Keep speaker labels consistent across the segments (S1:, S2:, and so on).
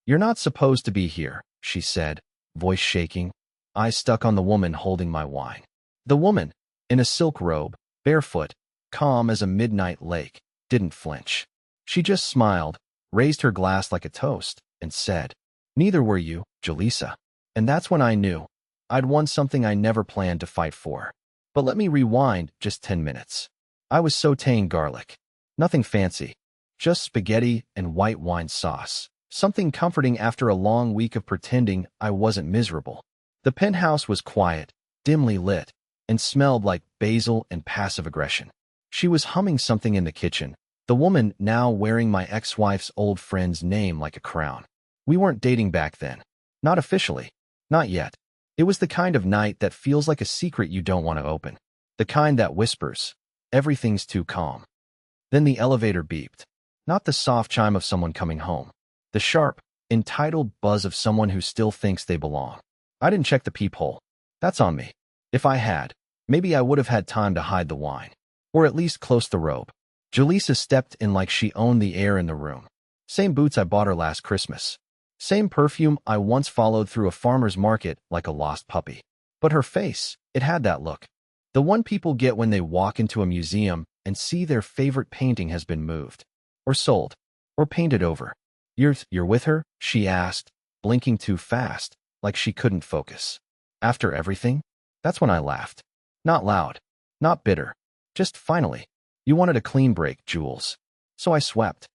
S1: "You're not supposed to be here," she said, voice shaking, eyes stuck on the woman holding my wine. The woman, in a silk robe, barefoot, calm as a midnight lake, didn't flinch. She just smiled, raised her glass like a toast, and said, "Neither were you, Julissa." And that's when I knew I'd won something I never planned to fight for. But let me rewind just 10 minutes. I was sautéing garlic. Nothing fancy, just spaghetti and white wine sauce. Something comforting after a long week of pretending I wasn't miserable. The penthouse was quiet, dimly lit, and smelled like basil and passive aggression. She was humming something in the kitchen, the woman now wearing my ex-wife's old friend's name like a crown. We weren't dating back then. Not officially. Not yet. It was the kind of night that feels like a secret you don't want to open. The kind that whispers, "Everything's too calm." Then the elevator beeped. Not the soft chime of someone coming home. The sharp, entitled buzz of someone who still thinks they belong. I didn't check the peephole. That's on me. If I had, maybe I would have had time to hide the wine. Or at least close the robe. Julissa stepped in like she owned the air in the room. Same boots I bought her last Christmas. Same perfume I once followed through a farmer's market like a lost puppy. But her face, it had that look. The one people get when they walk into a museum and see their favorite painting has been moved. Or sold. Or painted over. You're with her?" she asked, blinking too fast, like she couldn't focus. "After everything?" That's when I laughed. Not loud. Not bitter. Just finally. "You wanted a clean break, Jules. So I swept."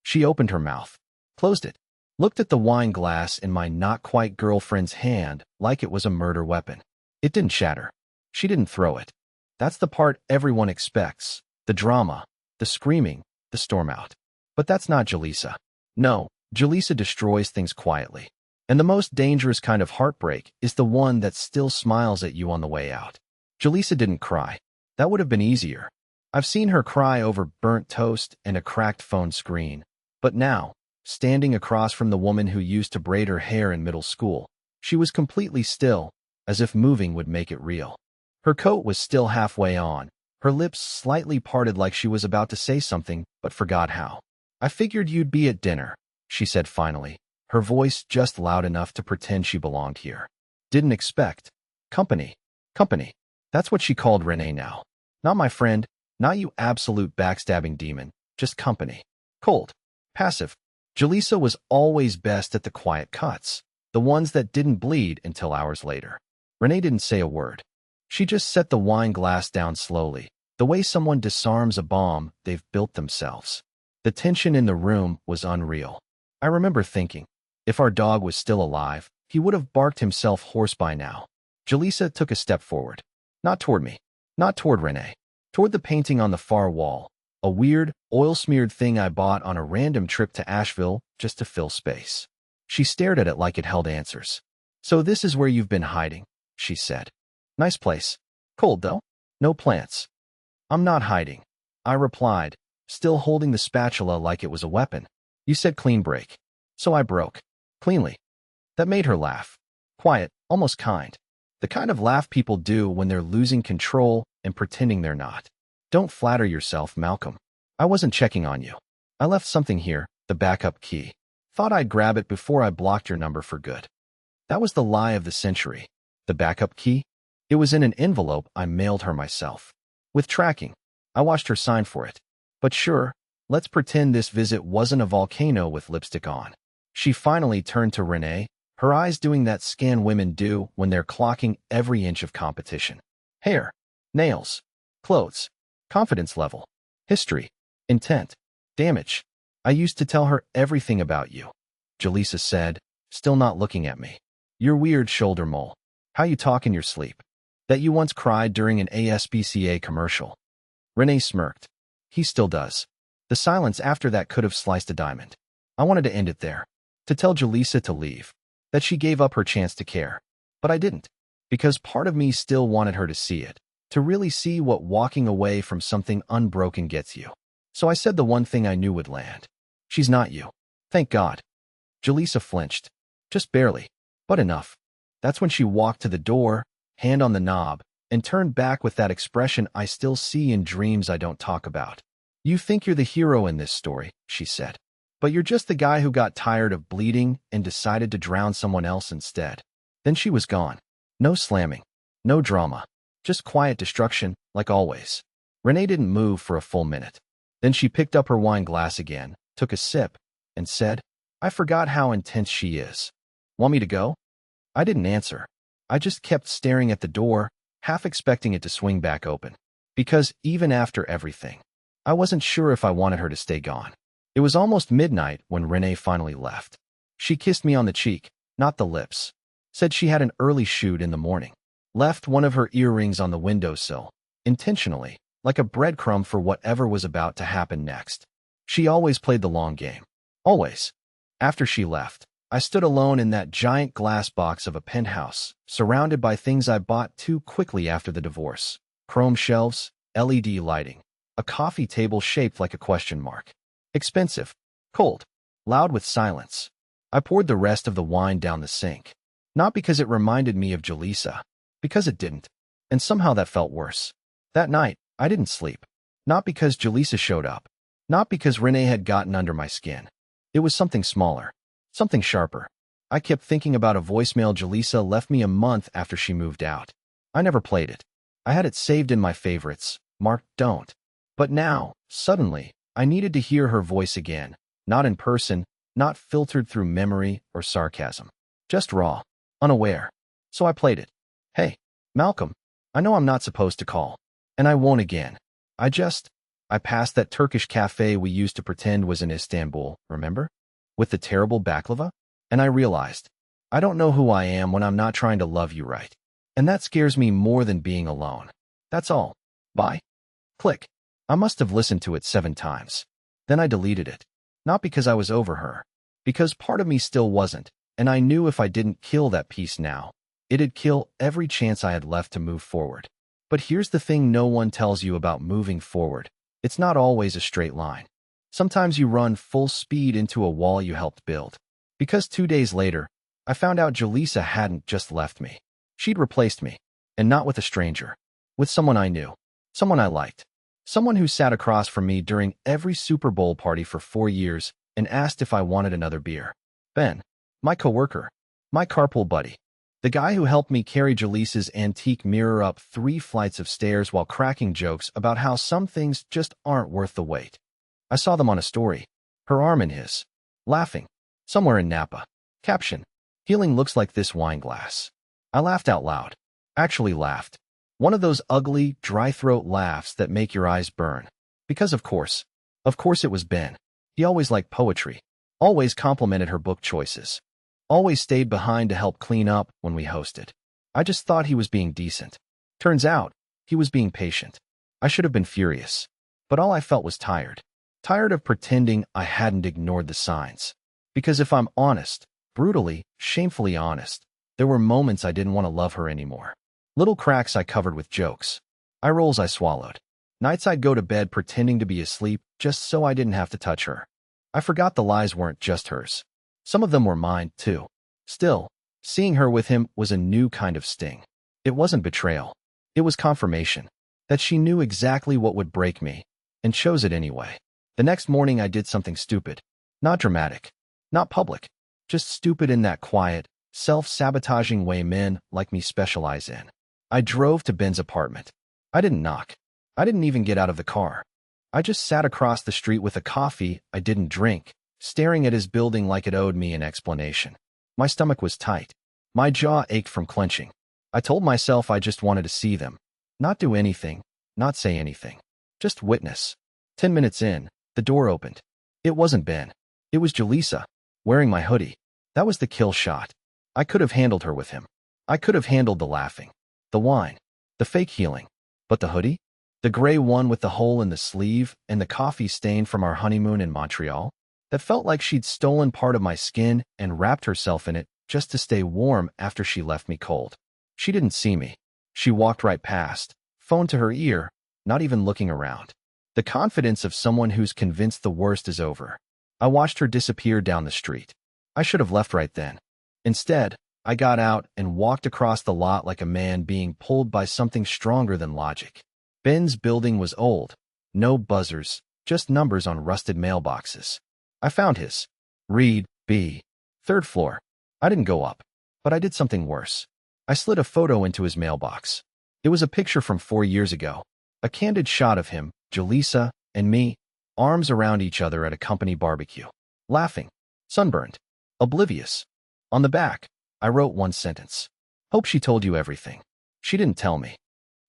S1: She opened her mouth. Closed it. Looked at the wine glass in my not-quite-girlfriend's hand like it was a murder weapon. It didn't shatter. She didn't throw it. That's the part everyone expects. The drama. The screaming. The storm out. But that's not Julissa. No, Julissa destroys things quietly. And the most dangerous kind of heartbreak is the one that still smiles at you on the way out. Julissa didn't cry. That would have been easier. I've seen her cry over burnt toast and a cracked phone screen. But now, standing across from the woman who used to braid her hair in middle school, she was completely still, as if moving would make it real. Her coat was still halfway on, her lips slightly parted like she was about to say something, but forgot how. "I figured you'd be at dinner," she said finally, her voice just loud enough to pretend she belonged here. "Didn't expect. Company. Company." That's what she called Renee now. Not my friend, not you absolute backstabbing demon, just company. Cold. Passive. Julissa was always best at the quiet cuts, the ones that didn't bleed until hours later. Renee didn't say a word. She just set the wine glass down slowly, the way someone disarms a bomb they've built themselves. The tension in the room was unreal. I remember thinking, if our dog was still alive, he would have barked himself hoarse by now. Julissa took a step forward. Not toward me. Not toward Renee. Toward the painting on the far wall. A weird, oil-smeared thing I bought on a random trip to Asheville just to fill space. She stared at it like it held answers. "So this is where you've been hiding," she said. "Nice place. Cold, though. No plants." "I'm not hiding," I replied, still holding the spatula like it was a weapon. "You said clean break. So I broke. Cleanly." That made her laugh. Quiet, almost kind. The kind of laugh people do when they're losing control and pretending they're not. "Don't flatter yourself, Malcolm. I wasn't checking on you. I left something here, the backup key. Thought I'd grab it before I blocked your number for good." That was the lie of the century. The backup key? It was in an envelope I mailed her myself. With tracking. I watched her sign for it. But sure, let's pretend this visit wasn't a volcano with lipstick on. She finally turned to Renee, her eyes doing that scan women do when they're clocking every inch of competition. Hair, nails, clothes, confidence level, history, intent, damage. "I used to tell her everything about you," Julissa said, still not looking at me. "Your weird shoulder mole. How you talk in your sleep. That you once cried during an ASPCA commercial." Renee smirked. He still does. The silence after that could have sliced a diamond. I wanted to end it there. To tell Julissa to leave. That she gave up her chance to care. But I didn't. Because part of me still wanted her to see it. To really see what walking away from something unbroken gets you. So I said the one thing I knew would land. "She's not you." Thank God. Julissa flinched. Just barely. But enough. That's when she walked to the door, hand on the knob, and turned back with that expression I still see in dreams I don't talk about. "You think you're the hero in this story," she said. But you're just the guy who got tired of bleeding and decided to drown someone else instead. Then she was gone. No slamming. No drama. Just quiet destruction, like always. Renee didn't move for a full minute. Then she picked up her wine glass again, took a sip, and said, "I forgot how intense she is. Want me to go?" I didn't answer. I just kept staring at the door, half expecting it to swing back open. Because even after everything, I wasn't sure if I wanted her to stay gone. It was almost midnight when Renee finally left. She kissed me on the cheek, not the lips. Said she had an early shoot in the morning. Left one of her earrings on the windowsill, intentionally, like a breadcrumb for whatever was about to happen next. She always played the long game. Always. After she left, I stood alone in that giant glass box of a penthouse, surrounded by things I bought too quickly after the divorce. Chrome shelves, LED lighting, a coffee table shaped like a question mark. Expensive, cold, loud with silence. I poured the rest of the wine down the sink. Not because it reminded me of Julissa, because it didn't. And somehow that felt worse. That night, I didn't sleep. Not because Julissa showed up. Not because Renee had gotten under my skin. It was something smaller. Something sharper. I kept thinking about a voicemail Julissa left me a month after she moved out. I never played it. I had it saved in my favorites, marked don't. But now, suddenly, I needed to hear her voice again. Not in person, not filtered through memory or sarcasm. Just raw, unaware. So I played it. "Hey, Malcolm, I know I'm not supposed to call. And I won't again. I passed that Turkish cafe we used to pretend was in Istanbul, remember? With the terrible baklava? And I realized, I don't know who I am when I'm not trying to love you right. And that scares me more than being alone. That's all. Bye." Click. I must have listened to it 7 times. Then I deleted it. Not because I was over her. Because part of me still wasn't, and I knew if I didn't kill that piece now, it'd kill every chance I had left to move forward. But here's the thing no one tells you about moving forward. It's not always a straight line. Sometimes you run full speed into a wall you helped build. Because 2 days later, I found out Julissa hadn't just left me. She'd replaced me. And not with a stranger. With someone I knew. Someone I liked. Someone who sat across from me during every Super Bowl party for 4 years and asked if I wanted another beer. Ben. My coworker. My carpool buddy. The guy who helped me carry Julissa's antique mirror up 3 flights of stairs while cracking jokes about how some things just aren't worth the wait. I saw them on a story. Her arm in his. Laughing. Somewhere in Napa. Caption. Healing looks like this wine glass. I laughed out loud. Actually laughed. One of those ugly, dry throat laughs that make your eyes burn. Because of course it was Ben. He always liked poetry. Always complimented her book choices. Always stayed behind to help clean up when we hosted. I just thought he was being decent. Turns out, he was being patient. I should have been furious. But all I felt was tired. Tired of pretending I hadn't ignored the signs. Because if I'm honest, brutally, shamefully honest, there were moments I didn't want to love her anymore. Little cracks I covered with jokes. Eye rolls I swallowed. Nights I'd go to bed pretending to be asleep just so I didn't have to touch her. I forgot the lies weren't just hers. Some of them were mine, too. Still, seeing her with him was a new kind of sting. It wasn't betrayal. It was confirmation. That she knew exactly what would break me, and chose it anyway. The next morning I did something stupid. Not dramatic. Not public. Just stupid in that quiet, self-sabotaging way men like me specialize in. I drove to Ben's apartment. I didn't knock. I didn't even get out of the car. I just sat across the street with a coffee I didn't drink, staring at his building like it owed me an explanation. My stomach was tight. My jaw ached from clenching. I told myself I just wanted to see them. Not do anything, not say anything. Just witness. 10 minutes in, the door opened. It wasn't Ben. It was Julissa, wearing my hoodie. That was the kill shot. I could have handled her with him. I could have handled the laughing. The wine. The fake healing. But the hoodie? The gray one with the hole in the sleeve and the coffee stain from our honeymoon in Montreal? That felt like she'd stolen part of my skin and wrapped herself in it just to stay warm after she left me cold. She didn't see me. She walked right past, phone to her ear, not even looking around. The confidence of someone who's convinced the worst is over. I watched her disappear down the street. I should have left right then. Instead, I got out and walked across the lot like a man being pulled by something stronger than logic. Ben's building was old. No buzzers, just numbers on rusted mailboxes. I found his. Read, B. Third floor. I didn't go up. But I did something worse. I slid a photo into his mailbox. It was a picture from 4 years ago. A candid shot of him, Julissa, and me, arms around each other at a company barbecue. Laughing. Sunburned. Oblivious. On the back, I wrote one sentence. Hope she told you everything. She didn't tell me.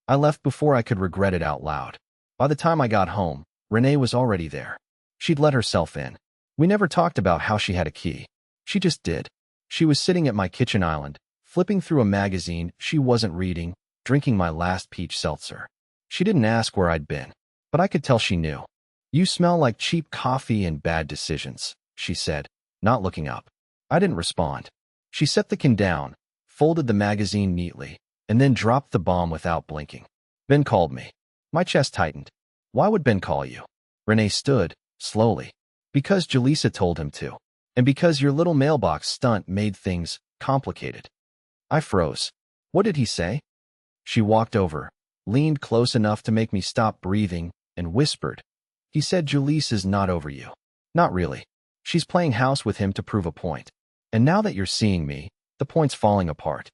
S1: I left before I could regret it out loud. By the time I got home, Renee was already there. She'd let herself in. We never talked about how she had a key. She just did. She was sitting at my kitchen island, flipping through a magazine she wasn't reading, drinking my last peach seltzer. She didn't ask where I'd been, but I could tell she knew. You smell like cheap coffee and bad decisions, she said, not looking up. I didn't respond. She set the can down, folded the magazine neatly, and then dropped the bomb without blinking. Ben called me. My chest tightened. Why would Ben call you? Renee stood, slowly. Because Julissa told him to. And because your little mailbox stunt made things complicated. I froze. What did he say? She walked over, leaned close enough to make me stop breathing, and whispered. He said Julissa's not over you. Not really. She's playing house with him to prove a point. And now that you're seeing me, the point's falling apart.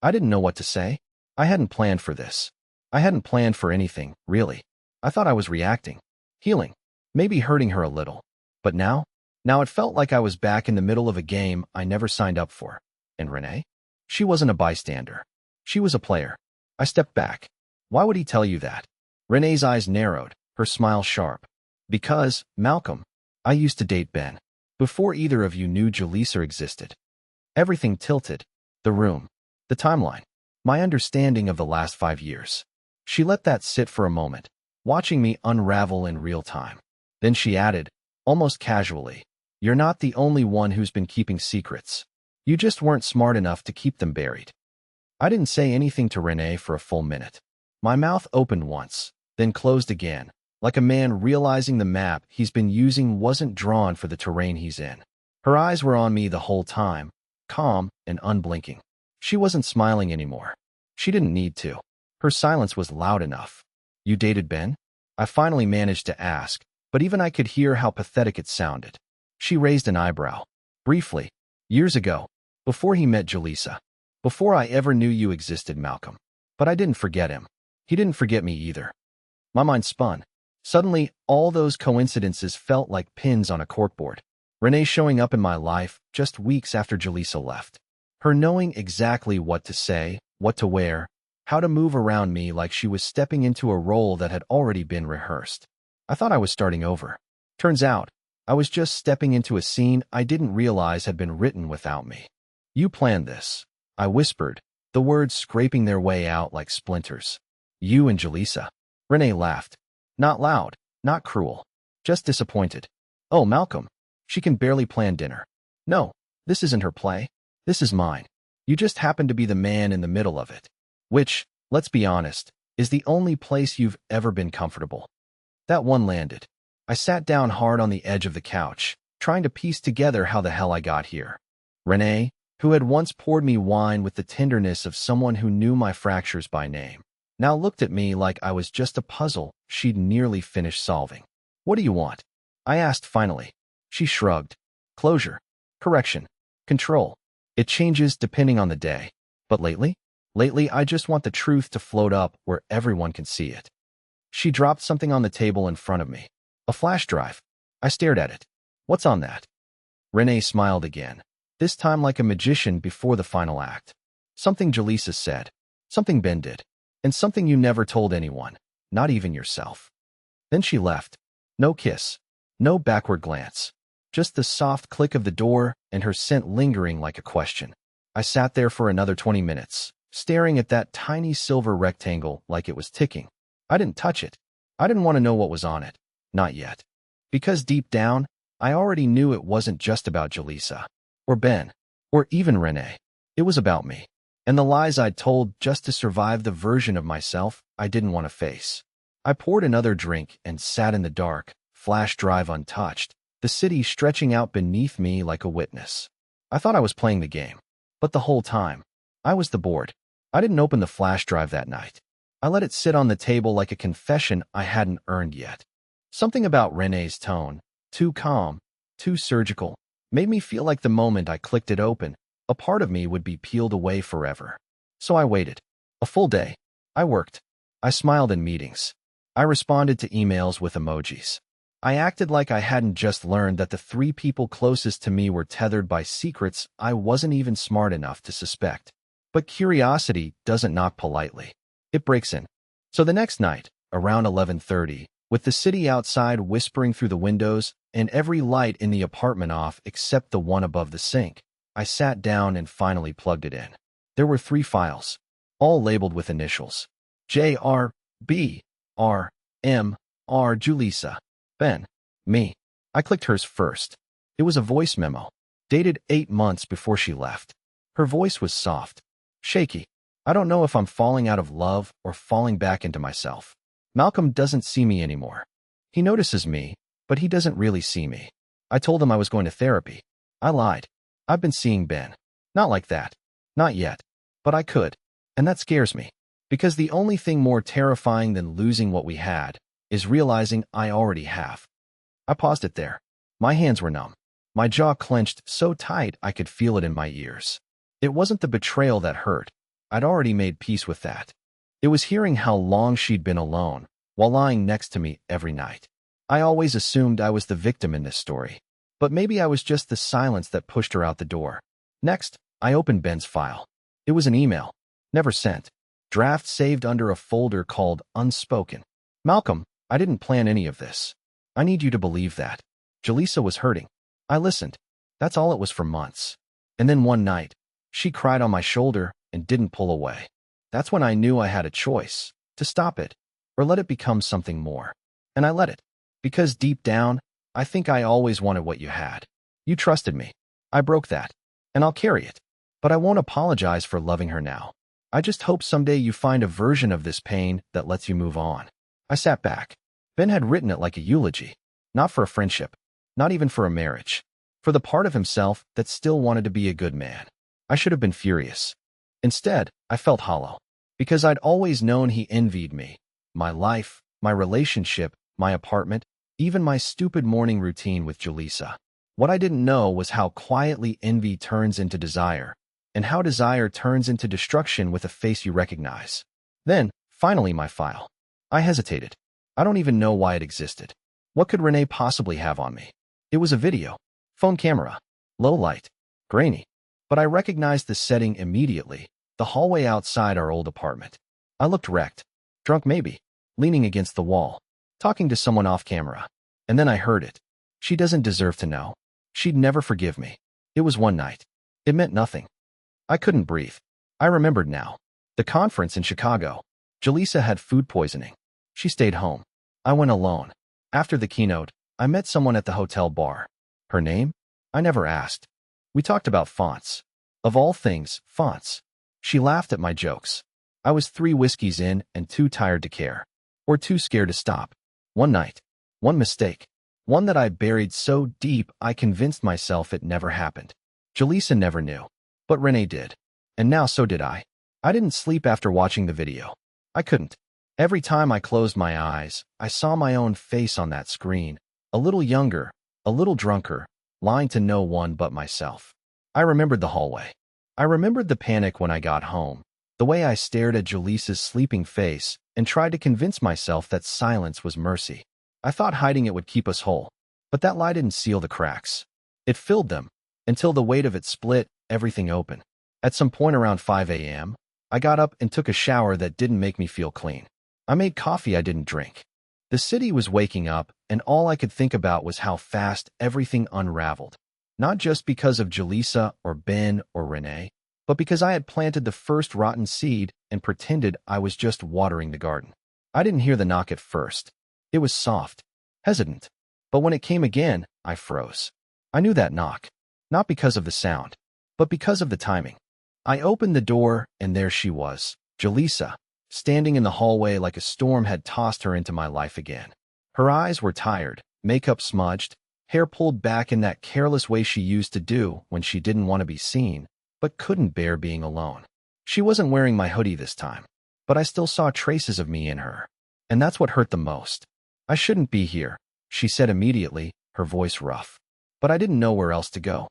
S1: I didn't know what to say. I hadn't planned for this. I hadn't planned for anything, really. I thought I was reacting. Healing. Maybe hurting her a little. But now? Now it felt like I was back in the middle of a game I never signed up for. And Renee? She wasn't a bystander. She was a player. I stepped back. Why would he tell you that? Renee's eyes narrowed, her smile sharp. Because, Malcolm, I used to date Ben. Before either of you knew Julissa existed. Everything tilted. The room. The timeline. My understanding of the last 5 years. She let that sit for a moment, watching me unravel in real time. Then she added, almost casually, you're not the only one who's been keeping secrets. You just weren't smart enough to keep them buried. I didn't say anything to Renee for a full minute. My mouth opened once, then closed again, like a man realizing the map he's been using wasn't drawn for the terrain he's in. Her eyes were on me the whole time, calm and unblinking. She wasn't smiling anymore. She didn't need to. Her silence was loud enough. You dated Ben? I finally managed to ask, but even I could hear how pathetic it sounded. She raised an eyebrow. Briefly. Years ago. Before he met Julissa. Before I ever knew you existed, Malcolm. But I didn't forget him. He didn't forget me either. My mind spun. Suddenly, all those coincidences felt like pins on a corkboard. Renee showing up in my life just weeks after Julissa left. Her knowing exactly what to say, what to wear, how to move around me like she was stepping into a role that had already been rehearsed. I thought I was starting over. Turns out, I was just stepping into a scene I didn't realize had been written without me. You planned this, I whispered, the words scraping their way out like splinters. You and Julissa. Renee laughed. Not loud, not cruel, just disappointed. Oh, Malcolm, she can barely plan dinner. No, this isn't her play. This is mine. You just happen to be the man in the middle of it. Which, let's be honest, is the only place you've ever been comfortable. That one landed. I sat down hard on the edge of the couch, trying to piece together how the hell I got here. Renee, who had once poured me wine with the tenderness of someone who knew my fractures by name, now looked at me like I was just a puzzle she'd nearly finished solving. What do you want? I asked finally. She shrugged. Closure. Correction. Control. It changes depending on the day. But lately? Lately, I just want the truth to float up where everyone can see it. She dropped something on the table in front of me. A flash drive. I stared at it. What's on that? Renee smiled again, this time like a magician before the final act. Something Julissa said. Something Ben did. And something you never told anyone, not even yourself. Then she left. No kiss. No backward glance. Just the soft click of the door and her scent lingering like a question. I sat there for another 20 minutes, staring at that tiny silver rectangle like it was ticking. I didn't touch it. I didn't want to know what was on it. Not yet. Because deep down, I already knew it wasn't just about Julissa, or Ben, or even Renee. It was about me, and the lies I'd told just to survive the version of myself I didn't want to face. I poured another drink and sat in the dark, flash drive untouched, the city stretching out beneath me like a witness. I thought I was playing the game, but the whole time, I was the board. I didn't open the flash drive that night. I let it sit on the table like a confession I hadn't earned yet. Something about Renee's tone, too calm, too surgical, made me feel like the moment I clicked it open, a part of me would be peeled away forever. So I waited. A full day. I worked. I smiled in meetings. I responded to emails with emojis. I acted like I hadn't just learned that the 3 people closest to me were tethered by secrets I wasn't even smart enough to suspect. But curiosity doesn't knock politely. It breaks in. So the next night, around 11:30, with the city outside whispering through the windows and every light in the apartment off except the one above the sink, I sat down and finally plugged it in. There were 3 files, all labeled with initials. J.R., B, R, M, R. Julissa. Ben. Me. I clicked hers first. It was a voice memo, dated 8 months before she left. Her voice was soft, shaky. I don't know if I'm falling out of love or falling back into myself. Malcolm doesn't see me anymore. He notices me, but he doesn't really see me. I told him I was going to therapy. I lied. I've been seeing Ben. Not like that. Not yet. But I could. And that scares me. Because the only thing more terrifying than losing what we had is realizing I already have. I paused it there. My hands were numb. My jaw clenched so tight I could feel it in my ears. It wasn't the betrayal that hurt. I'd already made peace with that. It was hearing how long she'd been alone, while lying next to me every night. I always assumed I was the victim in this story. But maybe I was just the silence that pushed her out the door. Next, I opened Ben's file. It was an email. Never sent. Draft saved under a folder called Unspoken. Malcolm, I didn't plan any of this. I need you to believe that. Julissa was hurting. I listened. That's all it was for months. And then one night, she cried on my shoulder and didn't pull away. That's when I knew I had a choice, to stop it, or let it become something more. And I let it. Because deep down, I think I always wanted what you had. You trusted me. I broke that. And I'll carry it. But I won't apologize for loving her now. I just hope someday you find a version of this pain that lets you move on. I sat back. Ben had written it like a eulogy. Not for a friendship. Not even for a marriage. For the part of himself that still wanted to be a good man. I should have been furious. Instead, I felt hollow. Because I'd always known he envied me. My life, my relationship, my apartment, even my stupid morning routine with Julissa. What I didn't know was how quietly envy turns into desire, and how desire turns into destruction with a face you recognize. Then, finally my file. I hesitated. I don't even know why it existed. What could Renee possibly have on me? It was a video. Phone camera. Low light. Grainy. But I recognized the setting immediately, the hallway outside our old apartment. I looked wrecked. Drunk maybe. Leaning against the wall. Talking to someone off camera. And then I heard it. She doesn't deserve to know. She'd never forgive me. It was one night. It meant nothing. I couldn't breathe. I remembered now. The conference in Chicago. Julissa had food poisoning. She stayed home. I went alone. After the keynote, I met someone at the hotel bar. Her name? I never asked. We talked about fonts. Of all things, fonts. She laughed at my jokes. I was 3 whiskeys in and too tired to care. Or too scared to stop. One night. One mistake. One that I buried so deep I convinced myself it never happened. Julissa never knew. But Renee did. And now so did I. I didn't sleep after watching the video. I couldn't. Every time I closed my eyes, I saw my own face on that screen, a little younger, a little drunker, lying to no one but myself. I remembered the hallway. I remembered the panic when I got home, the way I stared at Julissa's sleeping face and tried to convince myself that silence was mercy. I thought hiding it would keep us whole, but that lie didn't seal the cracks. It filled them, until the weight of it split everything open. At some point around 5 a.m., I got up and took a shower that didn't make me feel clean. I made coffee I didn't drink. The city was waking up, and all I could think about was how fast everything unraveled. Not just because of Julissa or Ben or Renee, but because I had planted the first rotten seed and pretended I was just watering the garden. I didn't hear the knock at first. It was soft, hesitant. But when it came again, I froze. I knew that knock, not because of the sound, but because of the timing. I opened the door, and there she was, Julissa, standing in the hallway like a storm had tossed her into my life again. Her eyes were tired, makeup smudged, hair pulled back in that careless way she used to do when she didn't want to be seen, but couldn't bear being alone. She wasn't wearing my hoodie this time, but I still saw traces of me in her. And that's what hurt the most. I shouldn't be here, she said immediately, her voice rough. but I didn't know where else to go.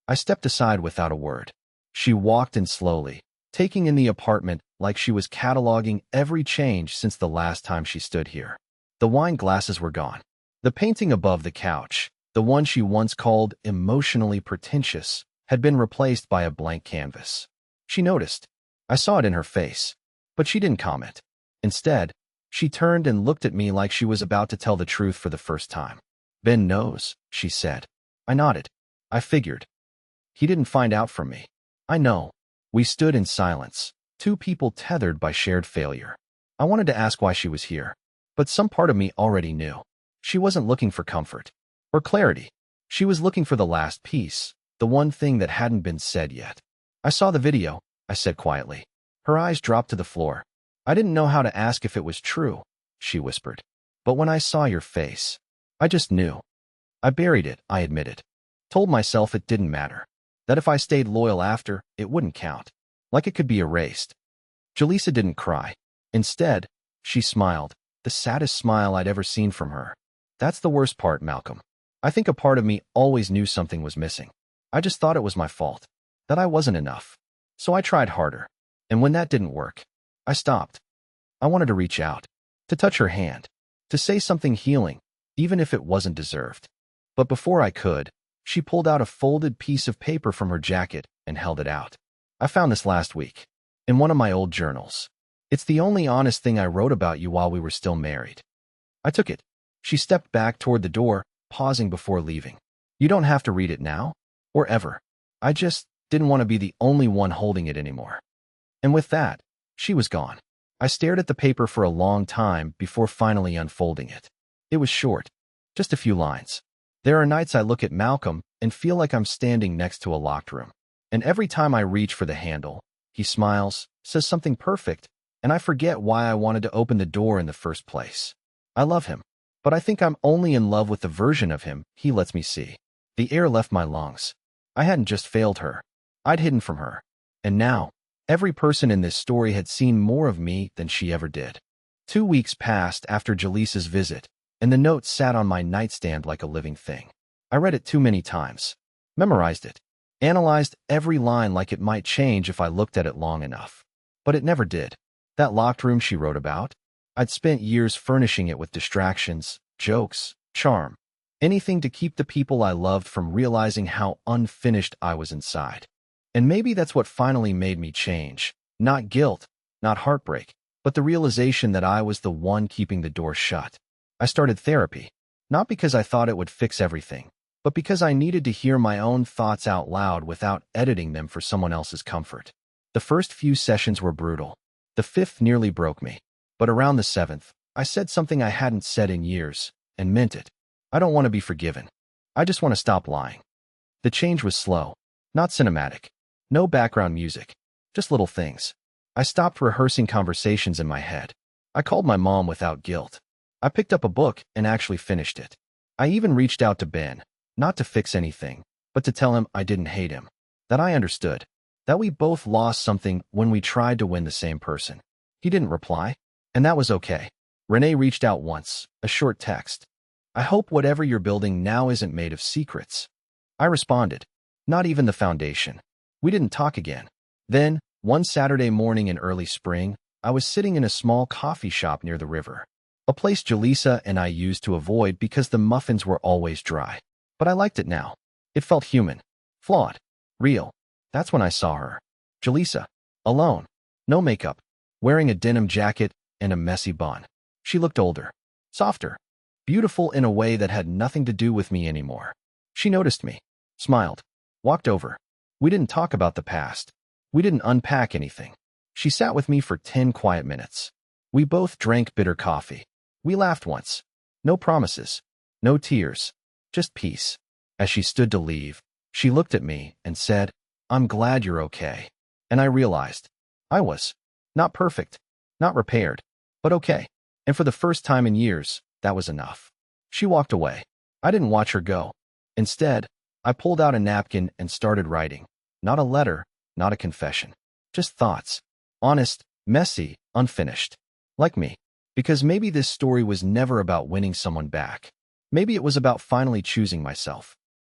S1: I stepped aside without a word. She walked in slowly, taking in the apartment like she was cataloging every change since the last time she stood here. The wine glasses were gone. The painting above the couch, the one she once called emotionally pretentious, had been replaced by a blank canvas. She noticed. I saw it in her face, but she didn't comment. Instead, she turned and looked at me like she was about to tell the truth for the first time. "Ben knows," she said. I nodded. I figured. He didn't find out from me. I know. We stood in silence, two people tethered by shared failure. I wanted to ask why she was here, but some part of me already knew. She wasn't looking for comfort or clarity. She was looking for the last piece, the one thing that hadn't been said yet. "I saw the video," I said quietly. Her eyes dropped to the floor. "I didn't know how to ask if it was true," she whispered. "But when I saw your face, I just knew." I buried it, I admitted. Told myself it didn't matter. That if I stayed loyal after, it wouldn't count. Like it could be erased. Julissa didn't cry. Instead, she smiled, the saddest smile I'd ever seen from her. "That's the worst part, Malcolm. I think a part of me always knew something was missing. I just thought it was my fault. That I wasn't enough. So I tried harder. And when that didn't work, I stopped. I wanted to reach out. To touch her hand. To say something healing, even if it wasn't deserved. But before I could, she pulled out a folded piece of paper from her jacket and held it out. "I found this last week. In one of my old journals. It's the only honest thing I wrote about you while we were still married." I took it. She stepped back toward the door, pausing before leaving. "You don't have to read it now. Or ever. I just didn't want to be the only one holding it anymore." And with that, she was gone. I stared at the paper for a long time before finally unfolding it. It was short. Just a few lines. "There are nights I look at Malcolm and feel like I'm standing next to a locked room. And every time I reach for the handle, he smiles, says something perfect, and I forget why I wanted to open the door in the first place. I love him, but I think I'm only in love with the version of him he lets me see." The air left my lungs. I hadn't just failed her. I'd hidden from her. And now, every person in this story had seen more of me than she ever did. 2 weeks passed after Julissa's visit, and the note sat on my nightstand like a living thing. I read it too many times. Memorized it. Analyzed every line like it might change if I looked at it long enough. But it never did. That locked room she wrote about? I'd spent years furnishing it with distractions, jokes, charm. Anything to keep the people I loved from realizing how unfinished I was inside. And maybe that's what finally made me change. Not guilt, not heartbreak, but the realization that I was the one keeping the door shut. I started therapy, not because I thought it would fix everything, but because I needed to hear my own thoughts out loud without editing them for someone else's comfort. The first few sessions were brutal. The 5th nearly broke me. But around the 7th, I said something I hadn't said in years, and meant it. I don't want to be forgiven. I just want to stop lying. The change was slow, not cinematic. No background music, just little things. I stopped rehearsing conversations in my head. I called my mom without guilt. I picked up a book and actually finished it. I even reached out to Ben, not to fix anything, but to tell him I didn't hate him. That I understood. That we both lost something when we tried to win the same person. He didn't reply, and that was okay. Renee reached out once, a short text. "I hope whatever you're building now isn't made of secrets." I responded, "Not even the foundation." We didn't talk again. Then, one Saturday morning in early spring, I was sitting in a small coffee shop near the river. A place Julissa and I used to avoid because the muffins were always dry. But I liked it now. It felt human, flawed, real. That's when I saw her. Julissa, alone, no makeup, wearing a denim jacket and a messy bun. She looked older, softer, beautiful in a way that had nothing to do with me anymore. She noticed me, smiled, walked over. We didn't talk about the past. We didn't unpack anything. She sat with me for 10 quiet minutes. We both drank bitter coffee. We laughed once. No promises. No tears. Just peace. As she stood to leave, she looked at me and said, "I'm glad you're okay." And I realized I was. Not perfect. Not repaired. But okay. And for the first time in years, that was enough. She walked away. I didn't watch her go. Instead, I pulled out a napkin and started writing. Not a letter, not a confession. Just thoughts. Honest, messy, unfinished. Like me. Because maybe this story was never about winning someone back. Maybe it was about finally choosing myself.